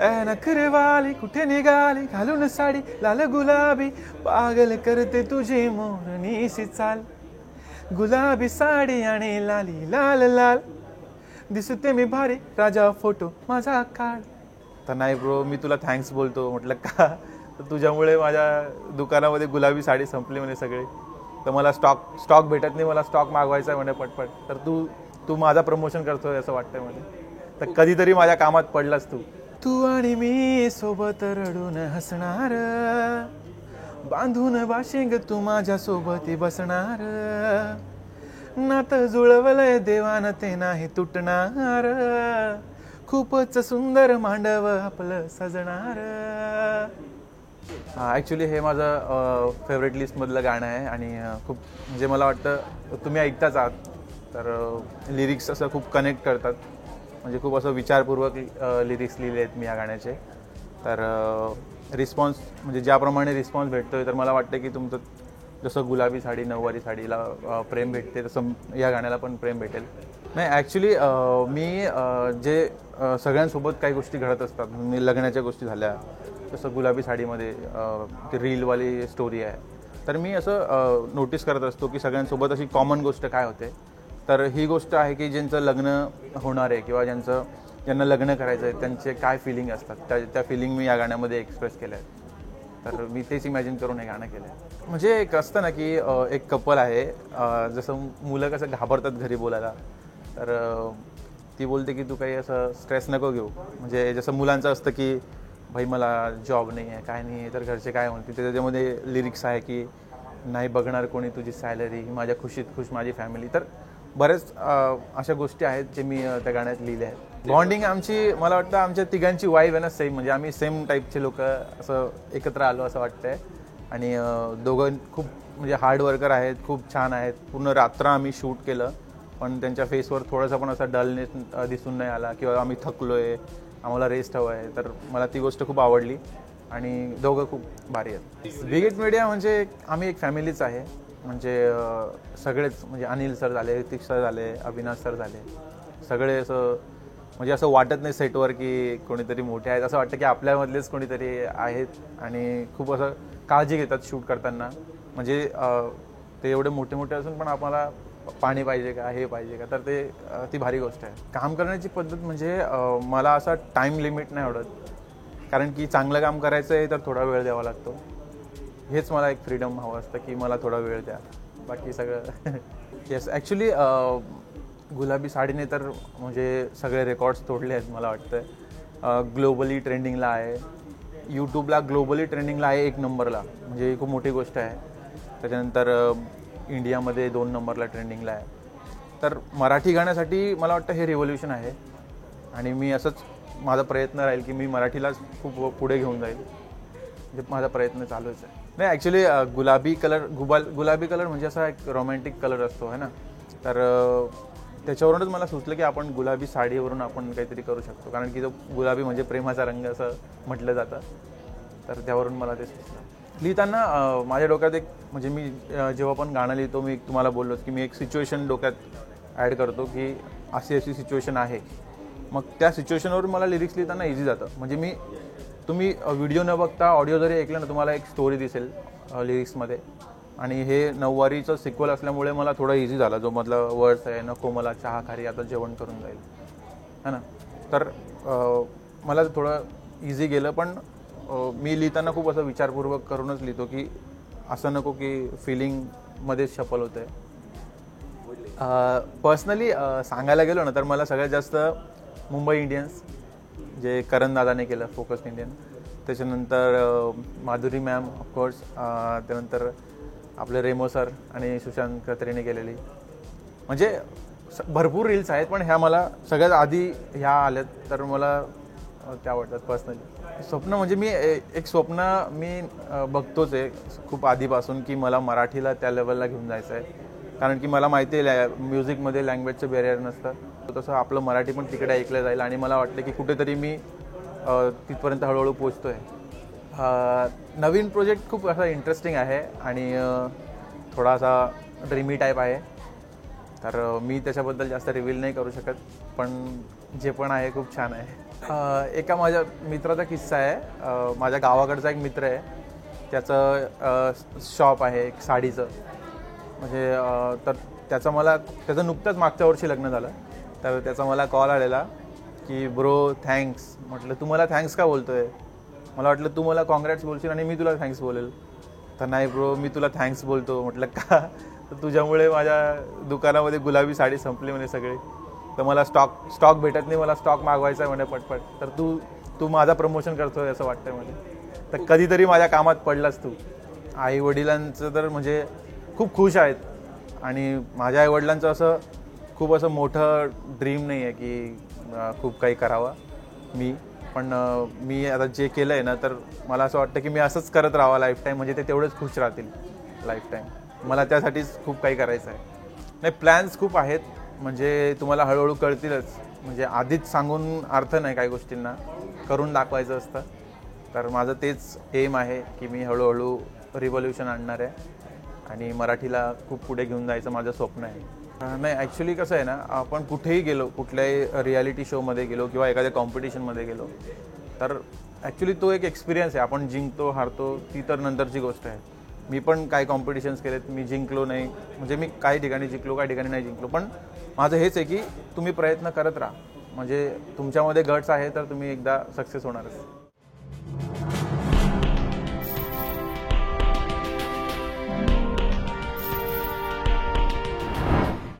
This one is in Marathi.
नखरेवाली कुठे निघाली घालून साडी लाल गुलाबी पागल करते तुझी मोरनीशी चाल गुलाबी साडी आणि लाली लाल लाल दिसते मी भारी राजा फोटो माझा काढ. तर नाही ब्रो मी तुला थँक्स बोलतो. म्हटलं का तर तुझ्यामुळे माझ्या दुकानामध्ये गुलाबी साडी संपली म्हणे सगळे. तर मला स्टॉक भेटत नाही, मला स्टॉक मागवायचा आहे म्हणे पटपट. तर तू माझा प्रमोशन करतोय असं वाटतंय म्हणे. तर कधीतरी माझ्या कामात पडलास तू आणि मी सोबत रडून हसणार बांधून बाशिंग तू माझ्या सोबती बसणार नातं जुळवलंय देवान ते नाही तुटणार खूपच सुंदर मांडव आपलं सजणार. ॲक्च्युली हे माझं फेवरेट लिस्टमधलं गाणं आहे आणि खूप म्हणजे मला वाटतं तुम्ही ऐकताच आहात. तर लिरिक्स असं खूप कनेक्ट करतात, म्हणजे खूप असं विचारपूर्वक लिरिक्स लिहिले आहेत मी या गाण्याचे. तर रिस्पॉन्स म्हणजे ज्याप्रमाणे रिस्पॉन्स भेटतो आहे तर मला वाटतं की तुमचं जसं गुलाबी साडी नऊवारी साडीला प्रेम भेटते तसं या गाण्याला पण प्रेम भेटेल. नाही ॲक्च्युली मी जे सगळ्यांसोबत काही गोष्टी घडत असतात, मी लग्नाच्या गोष्टी झाल्या जसं गुलाबी साडीमध्ये ती रीलवाली स्टोरी आहे. तर मी असं नोटीस करत असतो की सगळ्यांसोबत अशी कॉमन गोष्ट काय होते. तर ही गोष्ट आहे की ज्यांचं लग्न होणार आहे किंवा ज्यांना लग्न करायचं आहे त्यांचे काय फिलिंग असतात त्या फिलिंग मी या गाण्यामध्ये एक्सप्रेस केल्या आहेत. तर मी तेच इमॅजिन करून हे गाणं केलं आहे. म्हणजे एक असतं ना की एक कपल आहे, जसं मुलं कसं घाबरतात घरी बोलायला. तर ती बोलते की तू काही असं स्ट्रेस नको घेऊ. म्हणजे जसं मुलांचं असतं की भाई मला जॉब नाही आहे काय नाही आहे तर घरचे काय म्हणते. त्याच्यामध्ये लिरिक्स आहे की नाही बघणार कोणी तुझी सॅलरी माझ्या खुशीत खुश माझी फॅमिली. तर बरेच अशा गोष्टी आहेत जे मी त्या गाण्यात लिहिले आहेत. बॉन्डिंग आमची मला वाटतं आमच्या तिघांची वाईब आहे ना सेम, म्हणजे आम्ही सेम टाईपचे लोक असं एकत्र आलो असं वाटतंय. आणि दोघं खूप म्हणजे हार्ड वर्कर आहेत, खूप छान आहेत. पूर्ण रात्र आम्ही शूट केलं पण त्यांच्या फेसवर थोडासा पण असा डलनेस दिसून नाही आला किंवा आम्ही थकलोय आम्हाला रेस्ट हवं आहे. तर मला ती गोष्ट खूप आवडली आणि दोघं खूप भारी आहेत. बिगेट मीडिया म्हणजे आम्ही एक फॅमिलीच आहे. म्हणजे सगळेच म्हणजे अनिल सर झाले, ऋतिक सर झाले, अविनाश सर झाले, सगळे असं म्हणजे असं वाटत नाही सेटवर की कोणीतरी मोठे आहेत. असं वाटतं की आपल्यामधलेच कोणीतरी आहेत आणि खूप असं काळजी घेतात शूट करताना. म्हणजे ते एवढे मोठे मोठे असून पण आम्हाला पाणी पाहिजे का हे पाहिजे का. तर ती भारी गोष्ट आहे. काम करण्याची पद्धत म्हणजे मला असा टाईम लिमिट नाही आवडत, कारण की चांगलं काम करायचं आहे तर थोडा वेळ द्यावा लागतो. हेच मला एक फ्रीडम हवं असतं की मला थोडा वेळ द्या, बाकी सगळं येस. ॲक्च्युली गुलाबी साडीने तर म्हणजे सगळे रेकॉर्ड्स तोडले आहेत मला वाटतं. ग्लोबली ट्रेंडिंगला आहे, यूट्यूबला ग्लोबली ट्रेंडिंगला आहे 1 नंबरला, म्हणजे ही खूप मोठी गोष्ट आहे. त्याच्यानंतर इंडियामध्ये 2 नंबरला ट्रेंडिंगला आहे. तर मराठी गाण्यासाठी मला वाटतं हे रिव्होल्युशन आहे आणि मी असंच माझा प्रयत्न राहील की मी मराठीलाच खूप पुढे घेऊन जाईल. म्हणजे माझा प्रयत्न चालूच आहे. नाही ॲक्च्युली गुलाबी कलर म्हणजे असा एक रोमॅन्टिक कलर असतो आहे ना. तर त्याच्यावरूनच मला सुचलं की आपण गुलाबी साडीवरून आपण काहीतरी करू शकतो, कारण की तो गुलाबी म्हणजे प्रेमाचा रंग असं म्हटलं जातं. तर त्यावरून मला ते सुचलं. लिहिताना माझ्या डोक्यात एक म्हणजे मी जेव्हा पण गाणं लिहितो मी तुम्हाला बोललोच की मी एक सिच्युएशन डोक्यात ॲड करतो की अशी सिच्युएशन आहे. मग त्या सिच्युएशनवरून मला लिरिक्स लिहिताना इझी जातं. म्हणजे तुम्ही व्हिडिओ न बघता ऑडिओ जरी ऐकलं ना तुम्हाला एक स्टोरी दिसेल लिरिक्समध्ये. आणि हे नऊवारीचं सिक्वल असल्यामुळे मला थोडा इझी झाला. जो मधला वर्ड्स आहे नको मला चहा खारी आता जेवण करून जाईल है ना. तर मला थोडं इझी गेलं. पण मी लिहिताना खूप असं विचारपूर्वक करूनच लिहितो की असं नको की फिलिंगमध्येच शफल होतं आहे. पर्सनली सांगायला गेलो ना तर मला सगळ्यात जास्त मुंबई इंडियन्स जे करण दादाने केलं फोकस इंडियन, त्याच्यानंतर माधुरी मॅम ऑफकोर्स, त्यानंतर आपले रेमो सर आणि सुशांत खत्रीने केलेली. म्हणजे भरपूर रील्स आहेत पण ह्या मला सगळ्यात आधी ह्या आल्यात तर मला त्या आवडतात पर्सनली. स्वप्न म्हणजे मी एक स्वप्न मी बघतोच आहे खूप आधीपासून की मला मराठीला त्या लेवलला घेऊन जायचं आहे. कारण की मला माहिती आहे म्युझिकमध्ये लँग्वेजचं बॅरियर नसतं, तसं आपलं मराठी पण तिकडे ऐकलं जाईल आणि मला वाटलं की कुठेतरी मी तिथपर्यंत हळूहळू पोचतो आहे. नवीन प्रोजेक्ट खूप असा इंटरेस्टिंग आहे आणि थोडासा ड्रीमी टाईप आहे. तर मी त्याच्याबद्दल जास्त रिव्हील नाही करू शकत, पण जे पण आहे खूप छान आहे. एका माझ्या मित्राचा किस्सा आहे. माझ्या गावाकडचा एक मित्र आहे, त्याचं शॉप आहे एक साडीचं. म्हणजे तर त्याचं नुकतंच मागच्या वर्षी लग्न झालं. तर त्याचा मला कॉल आलेला की ब्रो थँक्स. म्हटलं तू मला थँक्स का बोलतोय? मला वाटलं तू मला कॉंग्रॅट्स बोलशील आणि मी तुला थँक्स बोलेल. तर नाही ब्रो, मी तुला थँक्स बोलतो. म्हटलं का? तर तुझ्यामुळे माझ्या दुकानामध्ये गुलाबी साडी संपली म्हणे सगळी. तर मला स्टॉक भेटत नाही, मला स्टॉक मागवायचा आहे म्हणे पटपट. तर तू माझा प्रमोशन करतोय असं वाटतंय मला. तर कधीतरी माझ्या कामात पडलास तू. आई वडिलांचं तर म्हणजे खूप खुश आहेत. आणि माझ्या आईवडिलांचं असं खूप असं मोठं ड्रीम नाही आहे की खूप काही करावं पण मी आता जे केलं आहे ना, तर मला असं वाटतं की मी असंच करत राहावं लाईफटाईम. म्हणजे ते तेवढेच खुश राहतील लाईफटाईम. मला त्यासाठीच खूप काही करायचं आहे. नाही, प्लॅन्स खूप आहेत. म्हणजे तुम्हाला हळूहळू कळतीलच. म्हणजे आधीच सांगून अर्थ नाही, काही गोष्टींना करून दाखवायचं असतं. तर माझं तेच एम आहे की मी हळूहळू रिव्हॉल्युशन आणणार आहे आणि मराठीला खूप पुढे घेऊन जायचं माझं स्वप्न आहे. नाही, ॲक्च्युली कसं आहे ना, आपण कुठेही गेलो, कुठल्याही रियालिटी शोमध्ये गेलो किंवा एखाद्या कॉम्पिटिशनमध्ये गेलो, तर ॲक्च्युली तो एक एक्सपिरियन्स आहे. आपण जिंकतो हारतो ती तर नंतरची गोष्ट आहे. मी पण काही कॉम्पिटिशन्स केलेत, मी जिंकलो नाही. म्हणजे मी काही ठिकाणी जिंकलो, काही ठिकाणी नाही जिंकलो. पण माझं हेच आहे की तुम्ही प्रयत्न करत राहा. म्हणजे तुमच्यामध्ये गट्स आहे तर तुम्ही एकदा सक्सेस होणारच.